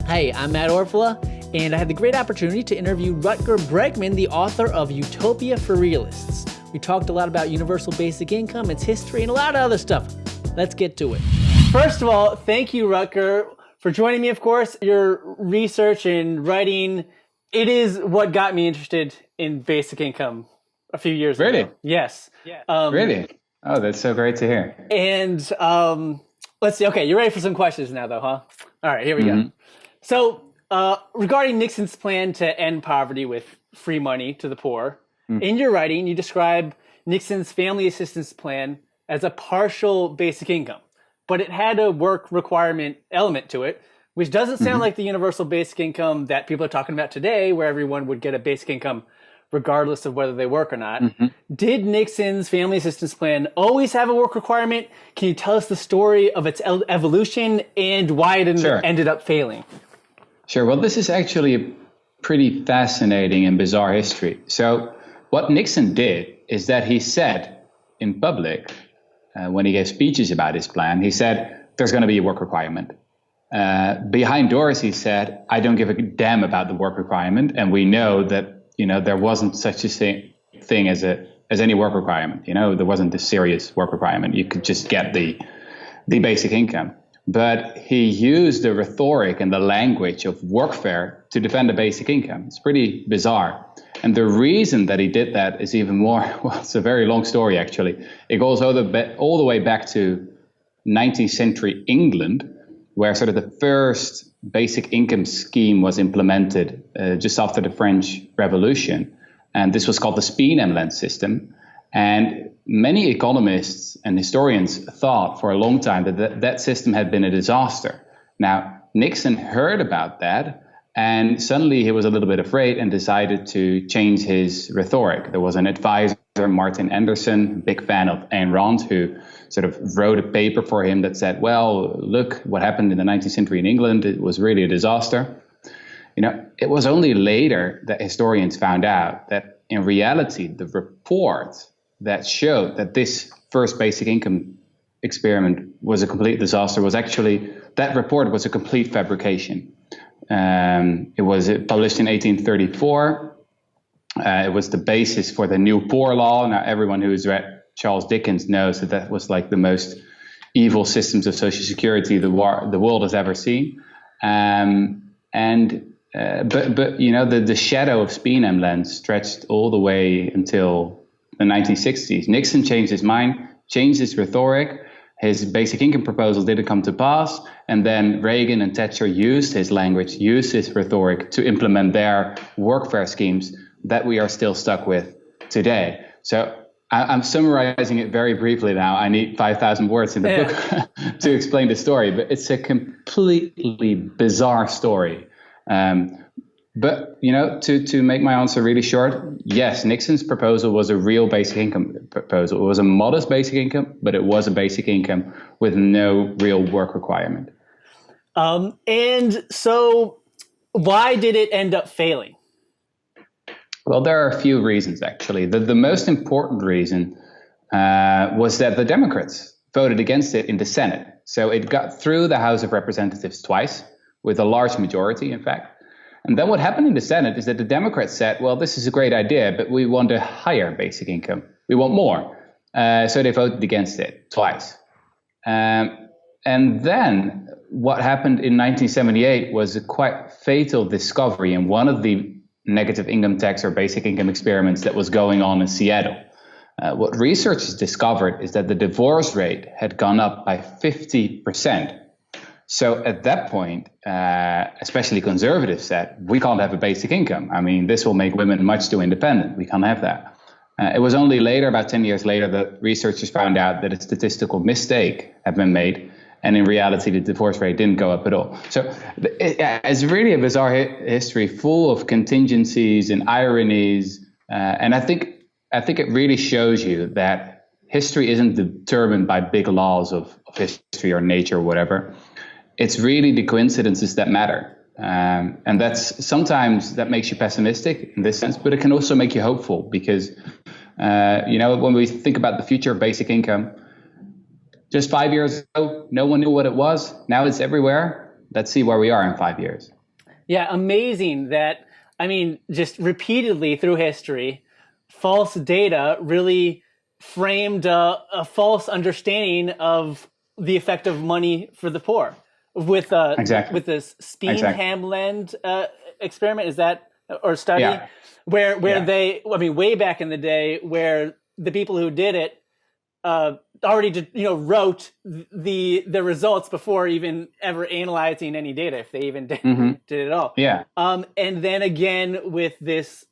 Hey, I'm Matt Orfalea, and I had the great opportunity to interview Rutger Bregman, the author of Utopia for Realists. We talked a lot about universal basic income, its history, and a lot of other stuff. Let's get to it. First of all, thank you, Rutger, for joining me, of course. Your research and writing, it is what got me interested in basic income a few years ago. Really? Yes. Really? Oh, that's so great to hear. And let's see. Okay, you're ready for some questions now, though, huh? All right, here we go. So, regarding Nixon's plan to end poverty with free money to the poor, in your writing, you describe Nixon's family assistance plan as a partial basic income, but it had a work requirement element to it, which doesn't sound like the universal basic income that people are talking about today, where everyone would get a basic income regardless of whether they work or not. Did Nixon's family assistance plan always have a work requirement? Can you tell us the story of its evolution and why it ended up failing? Sure. Well, this is actually a pretty fascinating and bizarre history. So what Nixon did is that he said in public, when he gave speeches about his plan, he said, there's going to be a work requirement. Behind doors, he said, I don't give a damn about the work requirement. And we know that, there wasn't such a thing as any work requirement. There wasn't a serious work requirement. You could just get the basic income. But he used the rhetoric and the language of workfare to defend the basic income. It's pretty bizarre. And the reason that he did that is even more, well, it's a very long story, actually. It goes all the way back to 19th century England, where sort of the first basic income scheme was implemented just after the French Revolution. And this was called the Speen-Emland system. And many economists and historians thought for a long time that system had been a disaster. Now, Nixon heard about that, and suddenly he was a little bit afraid and decided to change his rhetoric. There was an advisor, Martin Anderson, big fan of Ayn Rand, who sort of wrote a paper for him that said, well, look, what happened in the 19th century in England, it was really a disaster. It was only later that historians found out that in reality, the report that showed that this first basic income experiment was a complete disaster was actually, that report was a complete fabrication. It was published in 1834. It was the basis for the New Poor Law. Now, everyone who has read Charles Dickens knows that was like the most evil systems of Social Security the world has ever seen. But the shadow of Speen-Emland stretched all the way until the 1960s. Nixon changed his mind, changed his rhetoric. His basic income proposal didn't come to pass. And then Reagan and Thatcher used his language, used his rhetoric to implement their workfare schemes that we are still stuck with today. So I'm summarizing it very briefly now. I need 5,000 words in the book to explain the story, but it's a completely bizarre story. But, to make my answer really short, yes, Nixon's proposal was a real basic income proposal. It was a modest basic income, but it was a basic income with no real work requirement. And so why did it end up failing? Well, there are a few reasons, actually. The most important reason was that the Democrats voted against it in the Senate. So it got through the House of Representatives twice, with a large majority, in fact. And then what happened in the Senate is that the Democrats said, well, this is a great idea, but we want a higher basic income. We want more. So they voted against it twice. And then what happened in 1978 was a quite fatal discovery in one of the negative income tax or basic income experiments that was going on in Seattle. What researchers discovered is that the divorce rate had gone up by 50%. So at that point, especially conservatives said, we can't have a basic income. I mean, this will make women much too independent. We can't have that. It was only later, about 10 years later, that researchers found out that a statistical mistake had been made. And in reality, the divorce rate didn't go up at all. So it's really a bizarre history full of contingencies and ironies. And I think it really shows you that history isn't determined by big laws of history or nature or whatever. It's really the coincidences that matter. And that's sometimes that makes you pessimistic in this sense, but it can also make you hopeful because, when we think about the future of basic income, just 5 years ago, no one knew what it was. Now it's everywhere. Let's see where we are in 5 years. Yeah, amazing that, I mean, just repeatedly through history, false data really framed a false understanding of the effect of money for the poor. Exactly. With this Speen Exactly. Hamland experiment, is that, or study, Yeah. where Yeah. they, I mean, way back in the day, where the people who did it already did, wrote the results before even ever analyzing any data, if they even did it all. Yeah. And then again with this,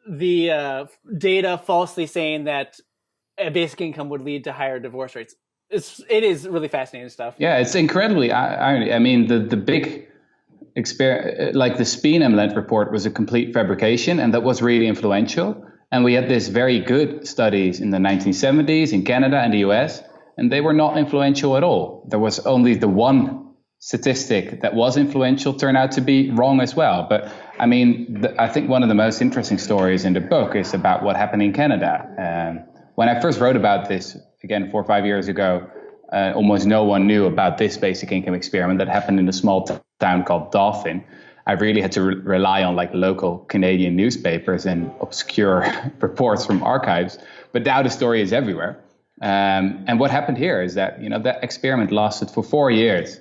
the data falsely saying that a basic income would lead to higher divorce rates. It is really fascinating stuff. Yeah, it's incredibly irony. I mean, the big like the Speenhamlet report was a complete fabrication, and that was really influential. And we had this very good studies in the 1970s in Canada and the US, and they were not influential at all. There was only the one statistic that was influential turned out to be wrong as well. But I mean, I think one of the most interesting stories in the book is about what happened in Canada. When I first wrote about this, again, 4 or 5 years ago, almost no one knew about this basic income experiment that happened in a small town called Dauphin. I really had to rely on like local Canadian newspapers and obscure reports from archives. But now the story is everywhere. And what happened here is that, that experiment lasted for 4 years.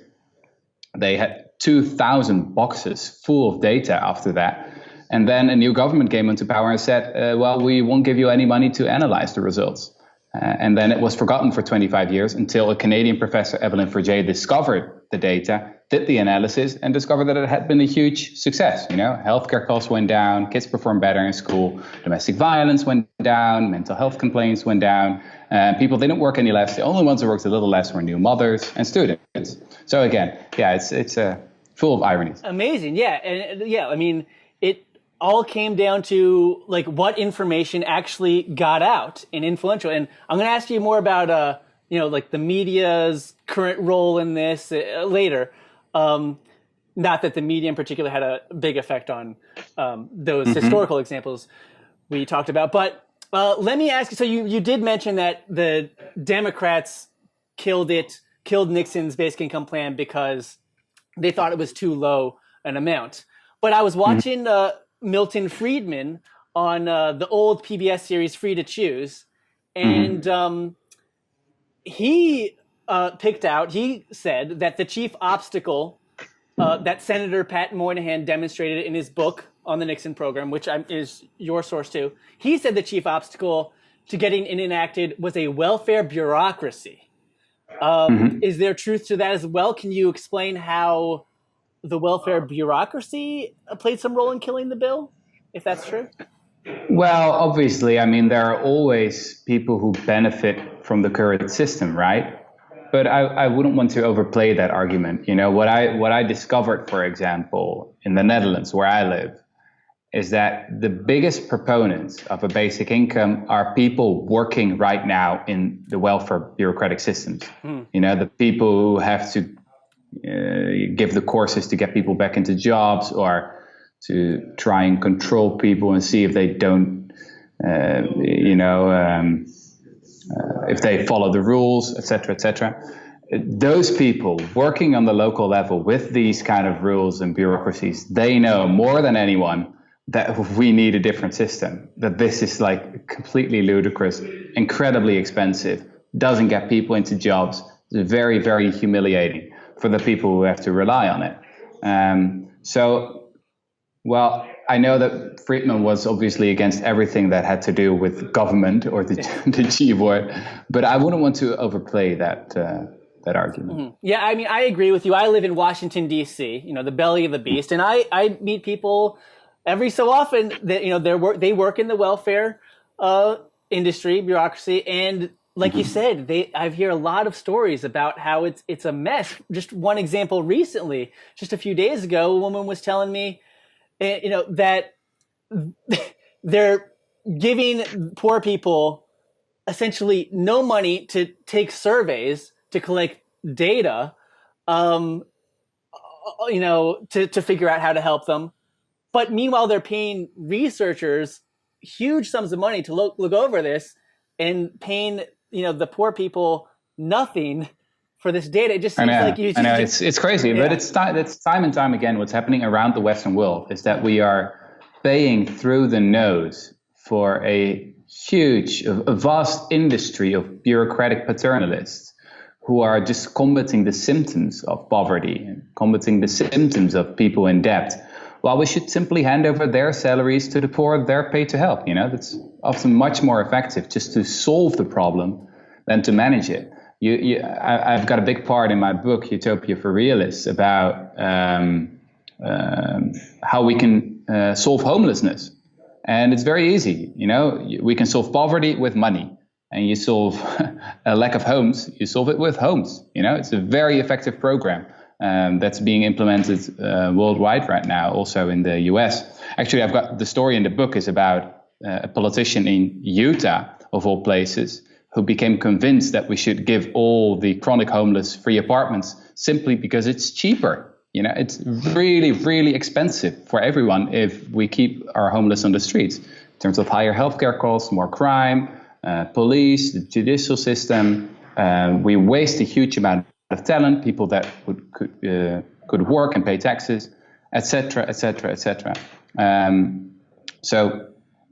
They had 2,000 boxes full of data after that. And then a new government came into power and said, well, we won't give you any money to analyze the results. And then it was forgotten for 25 years until a Canadian professor, Evelyn Forget, discovered the data, did the analysis, and discovered that it had been a huge success. Healthcare costs went down, kids performed better in school, domestic violence went down, mental health complaints went down, people didn't work any less. The only ones who worked a little less were new mothers and students. So again, yeah, it's full of ironies. Amazing, yeah, and yeah, I mean, it all came down to like what information actually got out and influential. And I'm going to ask you more about like the media's current role in this later. Not that the media in particular had a big effect on those historical examples we talked about, but let me ask you. So you did mention that the Democrats killed Nixon's basic income plan because they thought it was too low an amount. But I was watching Milton Friedman on the old PBS series Free to Choose, and he said that the chief obstacle that Senator Pat Moynihan demonstrated in his book on the Nixon program, which is your source too, he said the chief obstacle to getting it enacted was a welfare bureaucracy. Is there truth to that as well? Can you explain how the welfare bureaucracy played some role in killing the bill, if that's true? Well, obviously, I mean, there are always people who benefit from the current system, right? But I wouldn't want to overplay that argument. What I discovered, for example, in the Netherlands, where I live, is that the biggest proponents of a basic income are people working right now in the welfare bureaucratic systems. The people who have to give the courses to get people back into jobs, or to try and control people and see if they don't, if they follow the rules, etc., etc. Those people working on the local level with these kind of rules and bureaucracies, they know more than anyone that we need a different system, that this is like completely ludicrous, incredibly expensive, doesn't get people into jobs. It's very, very humiliating for the people who have to rely on it. Well, I know that Friedman was obviously against everything that had to do with government or the G word, but I wouldn't want to overplay that argument. Yeah, I mean, I agree with you. I live in Washington, D.C., the belly of the beast, and I meet people every so often that they work in the welfare industry, bureaucracy, and like you said, I hear a lot of stories about how it's a mess. Just one example recently, just a few days ago, a woman was telling me, that they're giving poor people essentially no money to take surveys, to collect data, to figure out how to help them. But meanwhile, they're paying researchers huge sums of money to look over this, and paying the poor people nothing for this data. It just seems like I know it's crazy, but it's time and time again what's happening around the Western world is that we are paying through the nose for a vast industry of bureaucratic paternalists who are just combating the symptoms of poverty and combating the symptoms of people in debt, while we should simply hand over their salaries to the poor they're paid to help. That's often much more effective just to solve the problem than to manage it. I've got a big part in my book, Utopia for Realists, about how we can solve homelessness. And it's very easy. We can solve poverty with money. And you solve a lack of homes, you solve it with homes. It's a very effective program that's being implemented worldwide right now, also in the US. Actually, I've got the story in the book is about a politician in Utah, of all places, who became convinced that we should give all the chronic homeless free apartments simply because it's cheaper. It's really, really expensive for everyone if we keep our homeless on the streets in terms of higher healthcare costs, more crime, police, the judicial system. We waste a huge amount of talent, people that could work and pay taxes, etc., etc., etc.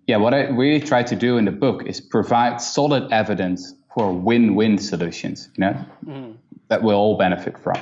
What I really try to do in the book is provide solid evidence for win-win solutions, that we'll all benefit from.